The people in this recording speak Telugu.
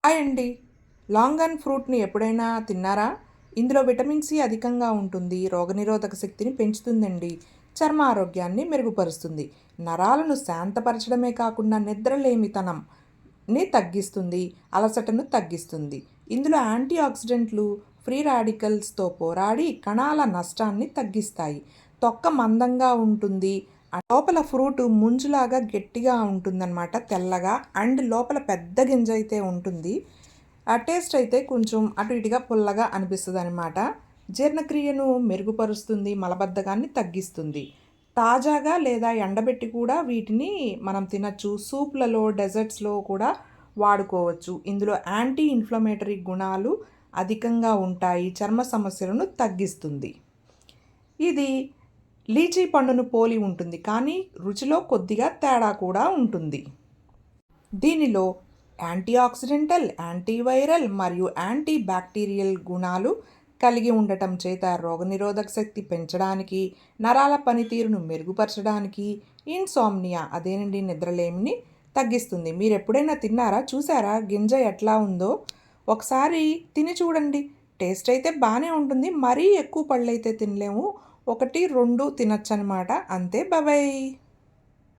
హాయ్ అండి. లాంగన్ ఫ్రూట్‌ని ఎప్పుడైనా తిన్నారా? ఇందులో విటమిన్ సి అధికంగా ఉంటుంది. రోగనిరోధక శక్తిని పెంచుతుందండి. చర్మ ఆరోగ్యాన్ని మెరుగుపరుస్తుంది. నరాలను శాంతపరచడమే కాకుండా నిద్రలేమితనంని తగ్గిస్తుంది. అలసటను తగ్గిస్తుంది. ఇందులో యాంటీ ఆక్సిడెంట్లు ఫ్రీ రాడికల్స్‌తో పోరాడి కణాల నష్టాన్ని తగ్గిస్తాయి. తొక్క మందంగా ఉంటుంది. లోపల ఫ్రూట్ ముంజులాగా గట్టిగా ఉంటుందన్నమాట, తెల్లగా. అండ్ లోపల పెద్ద గింజ అయితే ఉంటుంది. ఆ టేస్ట్ అయితే కొంచెం అటు ఇటుగా పుల్లగా అనిపిస్తుంది అనమాట. జీర్ణక్రియను మెరుగుపరుస్తుంది, మలబద్ధకాన్ని తగ్గిస్తుంది. తాజాగా లేదా ఎండబెట్టి కూడా వీటిని మనం తినచ్చు. సూప్లలో, డెజర్ట్స్లో కూడా వాడుకోవచ్చు. ఇందులో యాంటీ ఇన్ఫ్లమేటరీ గుణాలు అధికంగా ఉంటాయి. చర్మ సమస్యలను తగ్గిస్తుంది. ఇది లీచీ పండును పోలి ఉంటుంది, కానీ రుచిలో కొద్దిగా తేడా కూడా ఉంటుంది. దీనిలో యాంటీ ఆక్సిడెంటల్, యాంటీవైరల్ మరియు యాంటీ బ్యాక్టీరియల్ గుణాలు కలిగి ఉండటం చేత రోగనిరోధక శక్తి పెంచడానికి, నరాల పనితీరును మెరుగుపరచడానికి, ఇన్సోమ్నియా అదేనండి నిద్రలేమిని తగ్గిస్తుంది. మీరు ఎప్పుడైనా తిన్నారా? చూసారా గింజ ఎట్లా ఉందో? ఒకసారి తిని చూడండి. టేస్ట్ అయితే బాగానే ఉంటుంది. మరీ ఎక్కువ పళ్ళైతే తినలేము. 1, 2 తినొచ్చనమాట. అంతే. బాయ్.